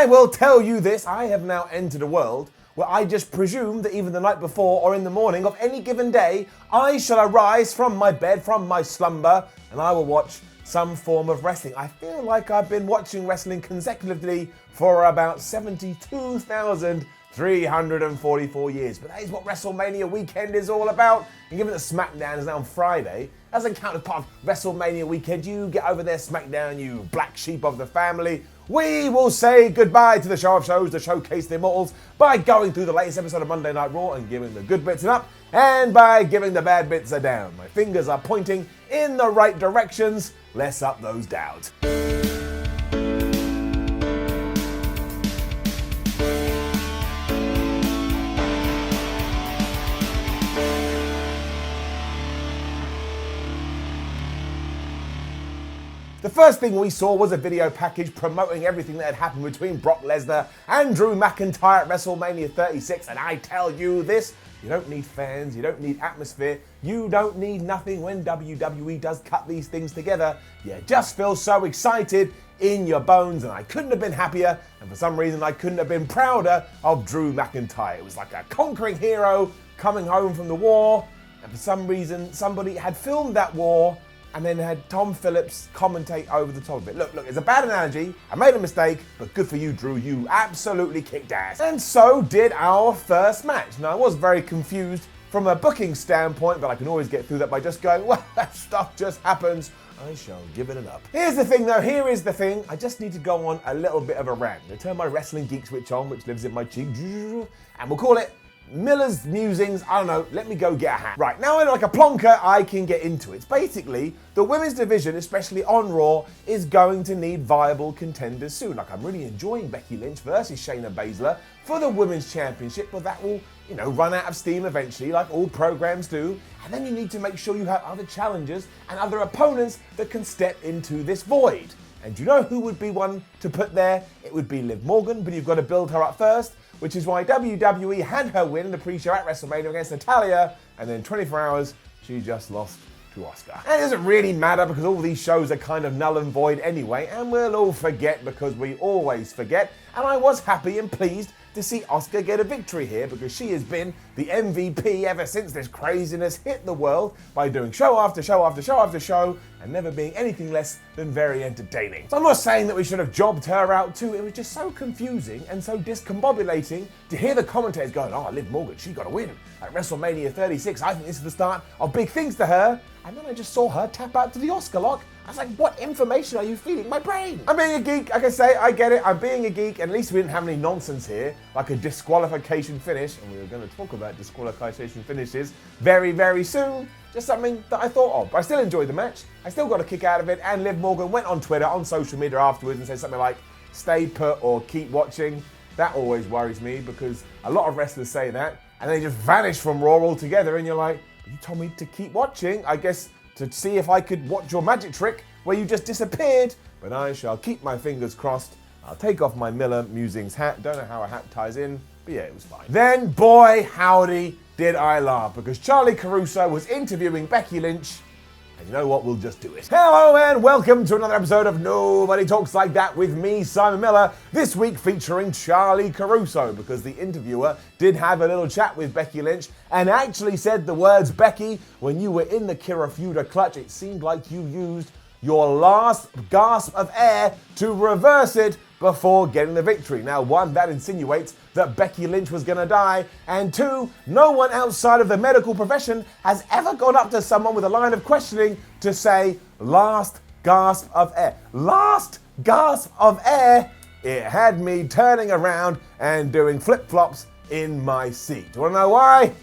I will tell you this, I have now entered a world where I just presume that even the night before or in the morning of any given day, I shall arise from my bed, from my slumber, and I will watch some form of wrestling. I feel like I've been watching wrestling consecutively for about 72,344 years. But that is what WrestleMania weekend is all about. And given that SmackDown is now on Friday, doesn't count as part of WrestleMania weekend. You get over there, SmackDown, you black sheep of the family. We will say goodbye to the show of shows to showcase the Immortals by going through the latest episode of Monday Night Raw and giving the good bits an up and by giving the bad bits a down. My fingers are pointing in the right directions. Let's up those downs. The first thing we saw was a video package promoting everything that had happened between Brock Lesnar and Drew McIntyre at WrestleMania 36, and I tell you this, you don't need fans, you don't need atmosphere, you don't need nothing when WWE does cut these things together. You just feel so excited in your bones, and I couldn't have been happier, and for some reason I couldn't have been prouder of Drew McIntyre. It was like a conquering hero coming home from the war, and for some reason somebody had filmed that war and then had Tom Phillips commentate over the top of it. Look, it's a bad analogy, I made a mistake, but good for you, Drew, you absolutely kicked ass. And so did our first match. Now, I was very confused from a booking standpoint, but I can always get through that by just going, well, that stuff just happens. I shall give it an up. Here's the thing though, here is the thing. I just need to go on a little bit of a rant. I turn my wrestling geek switch on, which lives in my cheek, and we'll call it Miller's Musings. I don't know, let me go get a hat. Right, now like a plonker, I can get into it. It's basically, the women's division, especially on Raw, is going to need viable contenders soon. Like, I'm really enjoying Becky Lynch versus Shayna Baszler for the women's championship, but that will, run out of steam eventually, like all programs do. And then you need to make sure you have other challengers and other opponents that can step into this void. And do you know who would be one to put there? It would be Liv Morgan, but you've got to build her up first, which is why WWE had her win in the pre-show at WrestleMania against Natalya, and then 24 hours, she just lost to Asuka. And it doesn't really matter because all these shows are kind of null and void anyway, and we'll all forget because we always forget. And I was happy and pleased to see Asuka get a victory here because she has been the MVP ever since this craziness hit the world by doing show after show after show after show and never being anything less than very entertaining. So I'm not saying that we should have jobbed her out too, it was just so confusing and so discombobulating to hear the commentators going, oh, Liv Morgan, she got a win at WrestleMania 36, I think this is the start of big things to her. And then I just saw her tap out to the Asuka lock. I was like, what information are you feeding my brain? I'm being a geek, like I say, I get it, I'm being a geek, and at least we didn't have any nonsense here, like a disqualification finish, and we were going to talk about disqualification finishes very, very soon. Just something that I thought of. But I still enjoyed the match, I still got a kick out of it, and Liv Morgan went on Twitter, on social media afterwards and said something like, stay put or keep watching. That always worries me because a lot of wrestlers say that, and they just vanish from Raw altogether, and you're like, you told me to keep watching, I guess, to see if I could watch your magic trick where you just disappeared, but I shall keep my fingers crossed. I'll take off my Miller Musings hat, don't know how a hat ties in, but yeah, it was fine. Then, boy howdy, did I laugh, because Charlie Caruso was interviewing Becky Lynch, and you know what, we'll just do it. Hello and welcome to another episode of Nobody Talks Like That with me, Simon Miller, this week featuring Charlie Caruso, because the interviewer did have a little chat with Becky Lynch and actually said the words, Becky, when you were in the Kira Fuda clutch, it seemed like you used your last gasp of air to reverse it before getting the victory. Now, one, that insinuates that Becky Lynch was gonna die, and two, no one outside of the medical profession has ever gone up to someone with a line of questioning to say, last gasp of air. Last gasp of air, it had me turning around and doing flip-flops in my seat. Do you wanna know why?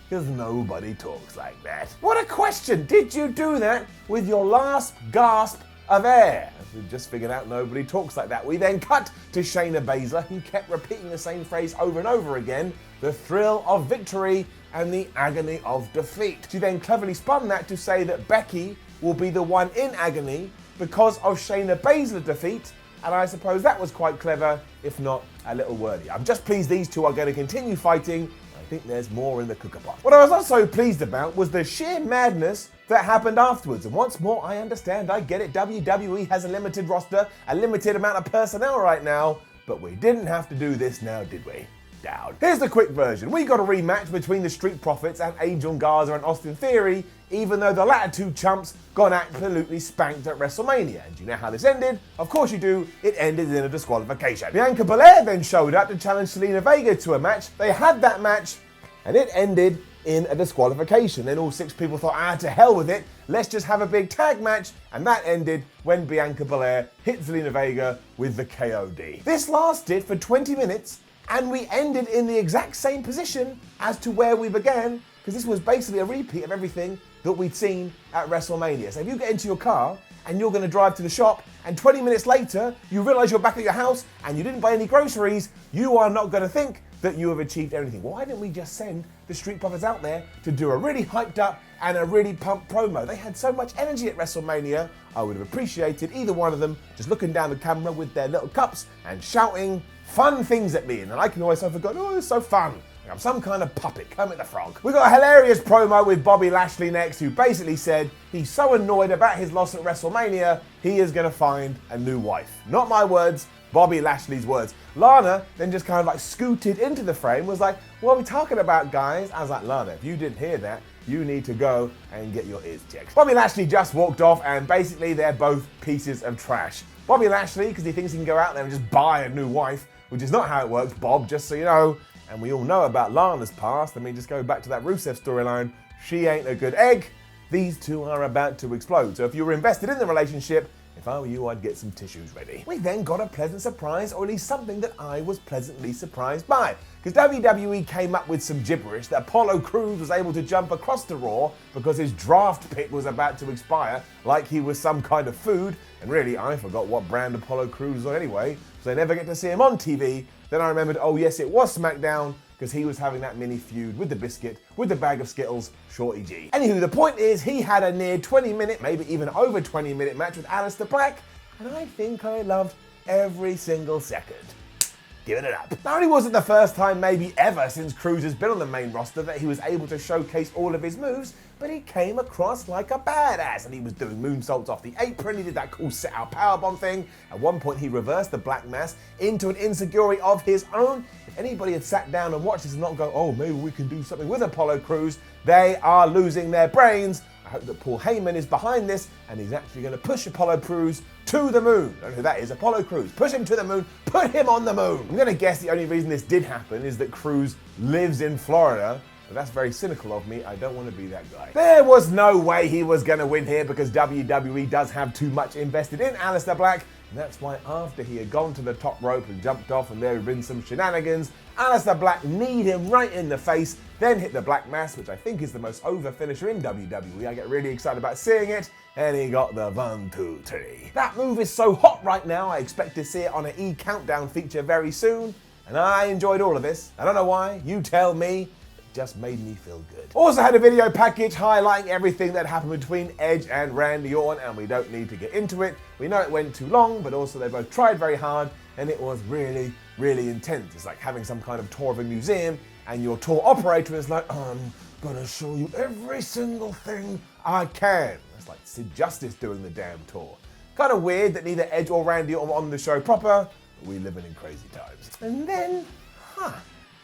Because nobody talks like that. What a question! Did you do that with your last gasp of air? As we've just figured out, nobody talks like that. We then cut to Shayna Baszler, who kept repeating the same phrase over and over again, the thrill of victory and the agony of defeat. She then cleverly spun that to say that Becky will be the one in agony because of Shayna Baszler's defeat, and I suppose that was quite clever, if not a little wordy. I'm just pleased these two are going to continue fighting. I think there's more in the cooker pot. What I was also pleased about was the sheer madness that happened afterwards. And once more, I understand, I get it. WWE has a limited roster, a limited amount of personnel right now. but we didn't have to do this now, did we? Down. Here's the quick version. We got a rematch between the Street Profits and Angel Garza and Austin Theory, even though the latter two chumps got absolutely spanked at WrestleMania. And do you know how this ended? Of course you do. It ended in a disqualification. Bianca Belair then showed up to challenge Zelina Vega to a match. They had that match, and it ended in a disqualification. Then all 6 people thought, to hell with it. Let's just have a big tag match. And that ended when Bianca Belair hit Zelina Vega with the KOD. This lasted for 20 minutes. And we ended in the exact same position as to where we began, because this was basically a repeat of everything that we'd seen at WrestleMania. So if you get into your car and you're going to drive to the shop, and 20 minutes later you realize you're back at your house and you didn't buy any groceries, you are not going to think that you have achieved everything. Why didn't we just send the Street Profits out there to do a really hyped up and a really pumped promo? They had so much energy at WrestleMania. I would have appreciated either one of them just looking down the camera with their little cups and shouting fun things at me. And then I can always have forgotten, it's so fun. I'm some kind of puppet, Kermit the Frog. We got a hilarious promo with Bobby Lashley next, who basically said he's so annoyed about his loss at WrestleMania, he is going to find a new wife. Not my words, Bobby Lashley's words. Lana then just kind of like scooted into the frame, was like, what are we talking about, guys? I was like, Lana, if you didn't hear that, you need to go and get your ears checked. Bobby Lashley just walked off, and basically they're both pieces of trash. Bobby Lashley, because he thinks he can go out there and just buy a new wife, which is not how it works, Bob, just so you know. And we all know about Lana's past. I mean, just go back to that Rusev storyline. She ain't a good egg. These two are about to explode. So if you were invested in the relationship, if I were you, I'd get some tissues ready. We then got a pleasant surprise, or at least something that I was pleasantly surprised by. Because WWE came up with some gibberish that Apollo Crews was able to jump across to Raw because his draft pick was about to expire, like he was some kind of food. And really, I forgot what brand Apollo Crews was on anyway, so I never get to see him on TV. Then I remembered, oh yes, it was SmackDown, because he was having that mini feud with the biscuit, with the bag of Skittles, Shorty G. Anywho, the point is, he had a near 20-minute, maybe even over 20-minute match with Alistair Black, and I think I loved every single second. Giving it up. Not only was it the first time maybe ever since Crews has been on the main roster that he was able to showcase all of his moves, but he came across like a badass, and he was doing moonsaults off the apron. He did that cool set-out powerbomb thing. At one point, he reversed the Black Mass into an enziguri of his own. If anybody had sat down and watched this and not go, oh, maybe we can do something with Apollo Crews, they are losing their brains. I hope that Paul Heyman is behind this, and he's actually going to push Apollo Crews to the moon. I don't know who that is, Apollo Crews. Push him to the moon, put him on the moon. I'm going to guess the only reason this did happen is that Crews lives in Florida. But that's very cynical of me. I don't want to be that guy. There was no way he was going to win here because WWE does have too much invested in Alistair Black. And that's why after he had gone to the top rope and jumped off and there had been some shenanigans, Alistair Black kneed him right in the face, then hit the Black Mass, which I think is the most over finisher in WWE. I get really excited about seeing it. And he got the 1, 2, 3. That move is so hot right now, I expect to see it on an E Countdown feature very soon. And I enjoyed all of this. I don't know why, you tell me. Just made me feel good. Also had a video package highlighting everything that happened between Edge and Randy Orton, and we don't need to get into it. We know it went too long, but also they both tried very hard, and it was really, really intense. It's like having some kind of tour of a museum, and your tour operator is like, I'm gonna show you every single thing I can. It's like Sid Justice doing the damn tour. Kind of weird that neither Edge or Randy Orton were on the show proper, but we living in crazy times. And then,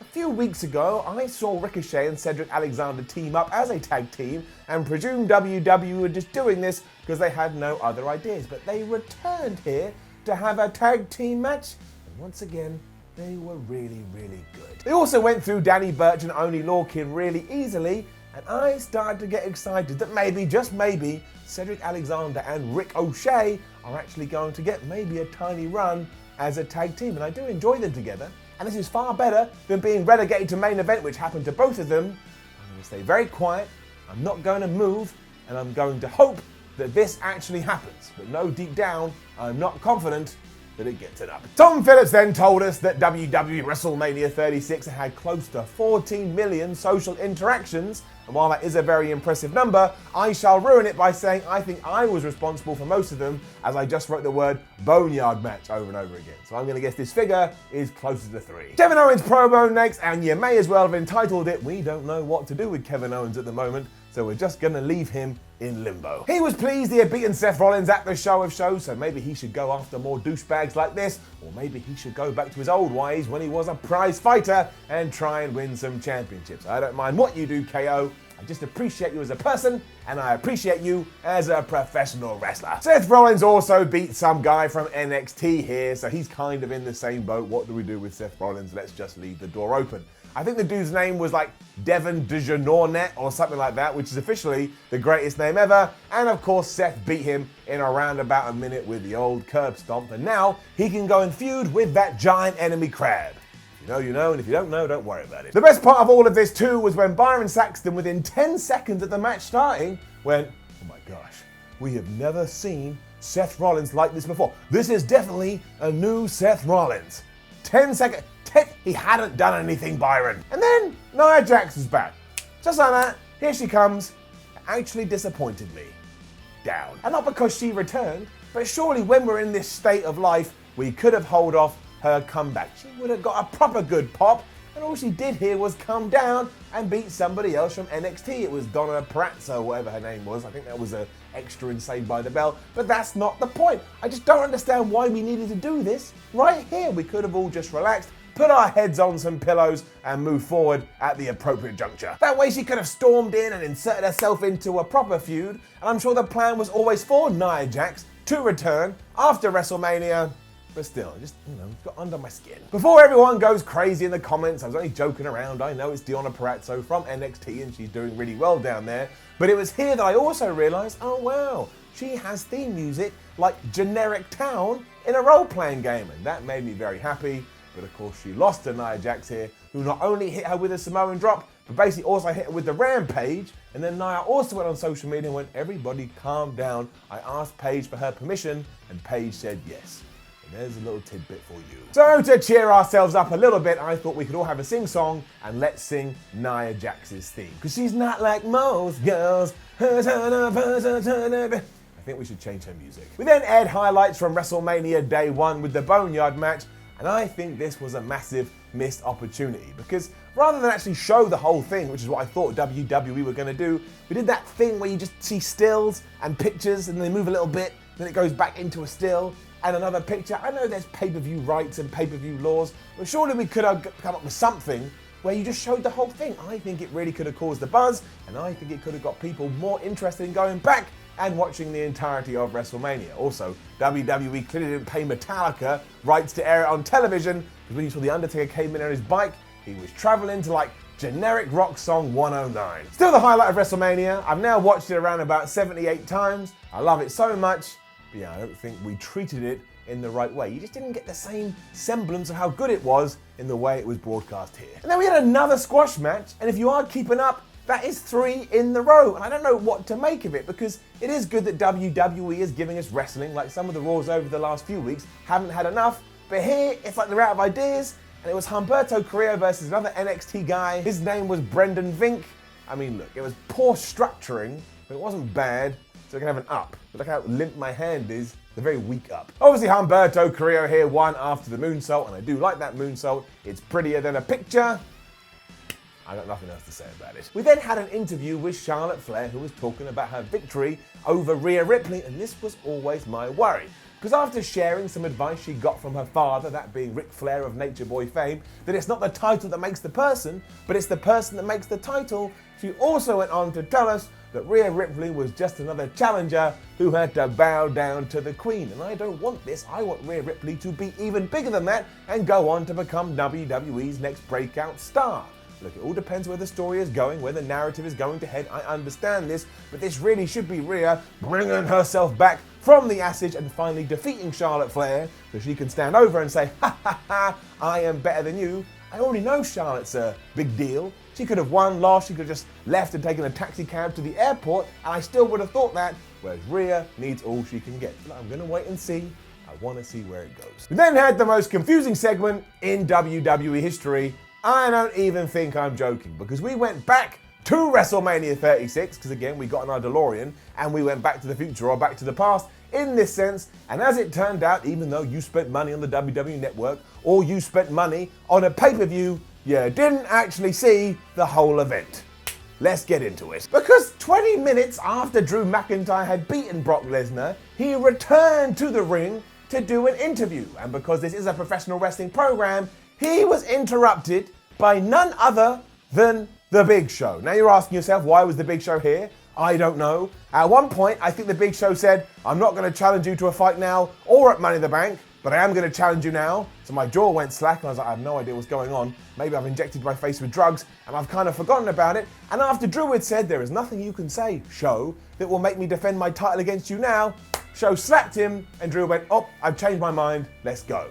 a few weeks ago, I saw Ricochet and Cedric Alexander team up as a tag team and presumed WWE were just doing this because they had no other ideas. But they returned here to have a tag team match, and once again, they were really, really good. They also went through Danny Burch and Oney Lorcan really easily, and I started to get excited that maybe, just maybe, Cedric Alexander and Ricochet are actually going to get maybe a tiny run as a tag team, and I do enjoy them together. And this is far better than being relegated to main event, which happened to both of them. I'm going to stay very quiet, I'm not going to move, and I'm going to hope that this actually happens. But no, deep down, I'm not confident that it gets it up. Tom Phillips then told us that WWE WrestleMania 36 had close to 14 million social interactions, and while that is a very impressive number, I shall ruin it by saying I think I was responsible for most of them, as I just wrote the word boneyard match over and over again. So I'm going to guess this figure is closer to 3. Kevin Owens promo next, and you may as well have entitled it, we don't know what to do with Kevin Owens at the moment, so we're just going to leave him in limbo. He was pleased he had beaten Seth Rollins at the show of shows, so maybe he should go after more douchebags like this, or maybe he should go back to his old ways when he was a prize fighter and try and win some championships. I don't mind what you do, KO. I just appreciate you as a person, and I appreciate you as a professional wrestler. Seth Rollins also beat some guy from NXT here, so he's kind of in the same boat. What do we do with Seth Rollins? Let's just leave the door open. I think the dude's name was like Devin DeJournette or something like that, which is officially the greatest name ever. And of course, Seth beat him in around about a minute with the old curb stomp, and now he can go and feud with that giant enemy crab. You know, and if you don't know, don't worry about it. The best part of all of this too was when Byron Saxton, within 10 seconds of the match starting, went, oh my gosh, we have never seen Seth Rollins like this before. This is definitely a new Seth Rollins. 10 seconds, he hadn't done anything, Byron. And then Nia Jax is back. Just like that, here she comes, actually disappointed me. Down. And not because she returned, but surely when we're in this state of life, we could have held off her comeback. She would have got a proper good pop, and all she did here was come down and beat somebody else from NXT. It was Donna Perazzo, whatever her name was. I think that was an extra in Saved by the Bell, but that's not the point. I just don't understand why we needed to do this right here. We could have all just relaxed, put our heads on some pillows, and moved forward at the appropriate juncture. That way she could have stormed in and inserted herself into a proper feud, and I'm sure the plan was always for Nia Jax to return after WrestleMania. But still, just, got under my skin. Before everyone goes crazy in the comments, I was only joking around. I know it's Deonna Purrazzo from NXT and she's doing really well down there. But it was here that I also realized, oh wow, she has theme music like Generic Town in a role-playing game. And that made me very happy. But of course, she lost to Nia Jax here, who not only hit her with a Samoan drop, but basically also hit her with the Rampage. And then Nia also went on social media and went, everybody calm down. I asked Paige for her permission and Paige said yes. There's a little tidbit for you. So to cheer ourselves up a little bit, I thought we could all have a sing-song and let's sing Nia Jax's theme. Because she's not like most girls. I think we should change her music. We then aired highlights from WrestleMania Day 1 with the Boneyard match, and I think this was a massive missed opportunity because rather than actually show the whole thing, which is what I thought WWE were going to do, we did that thing where you just see stills and pictures and they move a little bit, then it goes back into a still and another picture. I know there's pay-per-view rights and pay-per-view laws, but surely we could have come up with something where you just showed the whole thing. I think it really could have caused a buzz, and I think it could have got people more interested in going back and watching the entirety of WrestleMania. Also, WWE clearly didn't pay Metallica rights to air it on television, because when you saw The Undertaker came in on his bike, he was traveling to like generic rock song 109. Still the highlight of WrestleMania. I've now watched it around about 78 times. I love it so much. But yeah, I don't think we treated it in the right way. You just didn't get the same semblance of how good it was in the way it was broadcast here. And then we had another squash match, and if you are keeping up, that is 3 in the row. And I don't know what to make of it, because it is good that WWE is giving us wrestling, like some of the Raws over the last few weeks haven't had enough. But here, it's like they're out of ideas, and it was Humberto Carrillo versus another NXT guy. His name was Brendan Vink. I mean, look, it was poor structuring, but it wasn't bad. So I can have an up. But look how limp my hand is. The very weak up. Obviously, Humberto Carrillo here won after the moonsault, and I do like that moonsault. It's prettier than a picture. I got nothing else to say about it. We then had an interview with Charlotte Flair, who was talking about her victory over Rhea Ripley, and this was always my worry. Because after sharing some advice she got from her father, that being Ric Flair of Nature Boy fame, that it's not the title that makes the person, but it's the person that makes the title, she also went on to tell us that Rhea Ripley was just another challenger who had to bow down to the Queen. And I don't want this. I want Rhea Ripley to be even bigger than that and go on to become WWE's next breakout star. Look, it all depends where the story is going, where the narrative is going to head. I understand this, but this really should be Rhea bringing herself back from the Ashes and finally defeating Charlotte Flair so she can stand over and say, ha ha ha, I am better than you. I already know Charlotte's a big deal. She could have won, lost, she could have just left and taken a taxi cab to the airport, and I still would have thought that, whereas Rhea needs all she can get. But I'm going to wait and see. I want to see where it goes. We then had the most confusing segment in WWE history. I don't even think I'm joking, because we went back to WrestleMania 36, because again, we got in our DeLorean, and we went back to the future or back to the past in this sense, and as it turned out, even though you spent money on the WWE Network, or you spent money on a pay-per-view, you didn't actually see the whole event. Let's get into it. Because 20 minutes after Drew McIntyre had beaten Brock Lesnar, he returned to the ring to do an interview. And because this is a professional wrestling program, he was interrupted by none other than The Big Show. Now you're asking yourself, why was The Big Show here? I don't know. At one point, I think The Big Show said, I'm not going to challenge you to a fight now or at Money in the Bank, but I am going to challenge you now. So my jaw went slack and I was like, I have no idea what's going on. Maybe I've injected my face with drugs and I've kind of forgotten about it. And after Drew had said, there is nothing you can say, Show, that will make me defend my title against you now, Show slapped him and Drew went, oh, I've changed my mind, let's go.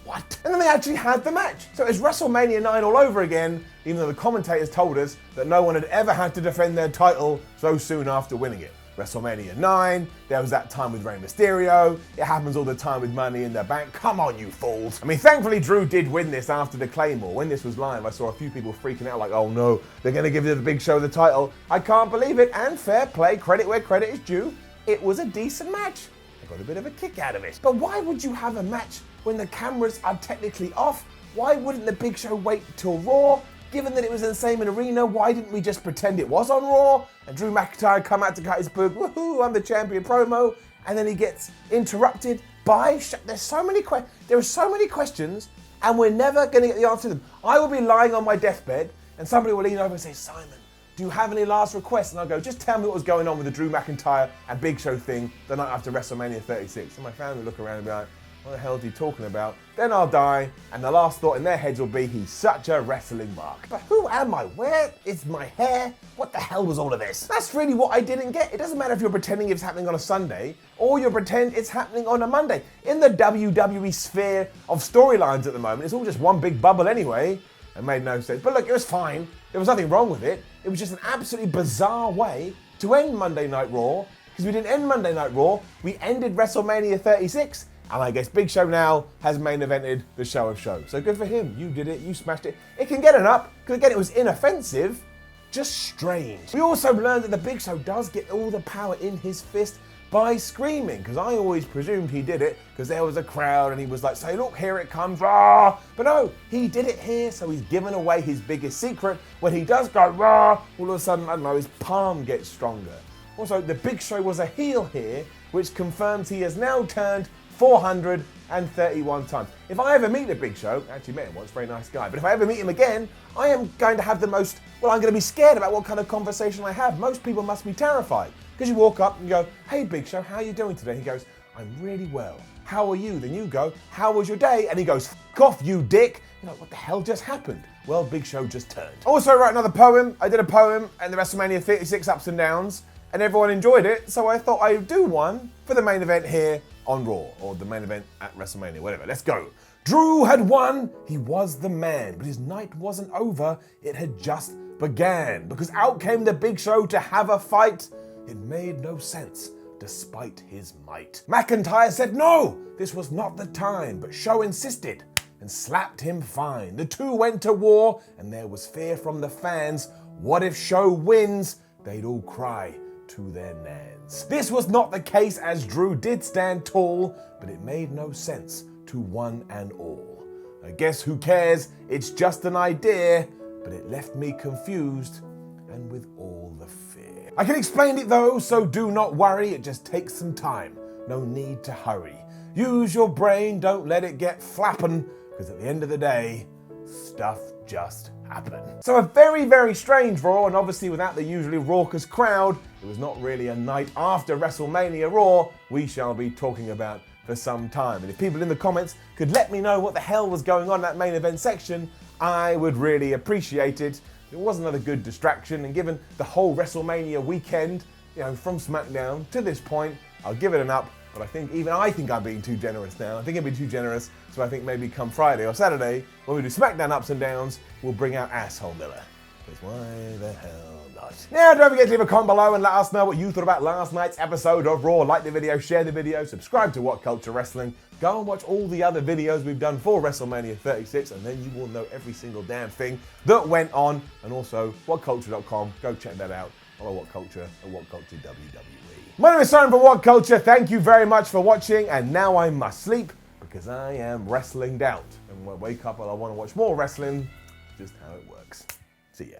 What? And then they actually had the match. So it's WrestleMania 9 all over again, even though the commentators told us that no one had ever had to defend their title so soon after winning it. WrestleMania 9, there was that time with Rey Mysterio, it happens all the time with Money in the Bank. Come on, you fools. I mean, thankfully Drew did win this after the Claymore. When this was live, I saw a few people freaking out like, oh no, they're gonna give The Big Show the title. I can't believe it, and fair play, credit where credit is due. It was a decent match. I got a bit of a kick out of it. But why would you have a match when the cameras are technically off? Why wouldn't The Big Show wait till Raw? Given that it was in the same arena, why didn't we just pretend it was on Raw? And Drew McIntyre come out to cut his book, woohoo, I'm the champion promo, and then he gets interrupted by, there are so many questions, and we're never gonna get the answer to them. I will be lying on my deathbed, and somebody will lean over and say, Simon, do you have any last requests? And I'll go, just tell me what was going on with the Drew McIntyre and Big Show thing the night after WrestleMania 36. And my family will look around and be like, what the hell is he talking about? Then I'll die, and the last thought in their heads will be, he's such a wrestling mark. But who am I? Where is my hair? What the hell was all of this? That's really what I didn't get. It doesn't matter if you're pretending it's happening on a Sunday, or you pretend it's happening on a Monday. In the WWE sphere of storylines at the moment, it's all just one big bubble anyway. It made no sense. But look, it was fine. There was nothing wrong with it. It was just an absolutely bizarre way to end Monday Night Raw, because we didn't end Monday Night Raw, we ended WrestleMania 36, and I guess Big Show now has main evented the show of shows. So good for him. You did it. You smashed it. It can get an up, because again, it was inoffensive, just strange. We also learned that the Big Show does get all the power in his fist by screaming, because I always presumed he did it because there was a crowd and he was like, say, look, here it comes, rah! But no, he did it here, so he's given away his biggest secret. When he does go, rah, all of a sudden, I don't know, his palm gets stronger. Also, the Big Show was a heel here, which confirms he has now turned 431 times. If I ever meet the Big Show, I actually met him once, very nice guy, but if I ever meet him again, I am going to have I'm going to be scared about what kind of conversation I have. Most people must be terrified, because you walk up and you go, hey Big Show, how are you doing today? He goes, I'm really well. How are you? Then you go, how was your day? And he goes, f off, you dick. You're like, what the hell just happened? Well, Big Show just turned. Also, I wrote another poem. I did a poem and the WrestleMania 36 ups and downs, and everyone enjoyed it, so I thought I'd do one for the main event here on Raw, or the main event at WrestleMania, whatever. Let's go. Drew had won. He was the man, but his night wasn't over. It had just began, because out came the Big Show to have a fight. It made no sense, despite his might. McIntyre said no, this was not the time, but Show insisted and slapped him fine. The two went to war, and there was fear from the fans. What if Show wins? They'd all cry to their nans. This was not the case, as Drew did stand tall, but it made no sense to one and all. I guess who cares? It's just an idea, but it left me confused and with all the fear. I can explain it though, so do not worry. It just takes some time. No need to hurry. Use your brain, don't let it get flappin', because at the end of the day, stuff just happen. So a very, very strange Raw, and obviously without the usually raucous crowd, it was not really a night after WrestleMania Raw we shall be talking about for some time. And if people in the comments could let me know what the hell was going on in that main event section, I would really appreciate it. It was another good distraction, and given the whole WrestleMania weekend, from SmackDown to this point, I'll give it an up. But I think I'm being too generous now. I think I'm being too generous, so I think maybe come Friday or Saturday, when we do SmackDown Ups and Downs, we'll bring out Asshole Miller. Because why the hell not? Now, don't forget to leave a comment below and let us know what you thought about last night's episode of Raw. Like the video, share the video, subscribe to WhatCulture Wrestling. Go and watch all the other videos we've done for WrestleMania 36, and then you will know every single damn thing that went on. And also, WhatCulture.com. Go check that out. Follow WhatCulture and WhatCulture WWE. My name is Simon from WhatCulture. Thank you very much for watching, and now I must sleep because I am wrestling out. And when I wake up and I want to watch more wrestling, just how it works. See ya.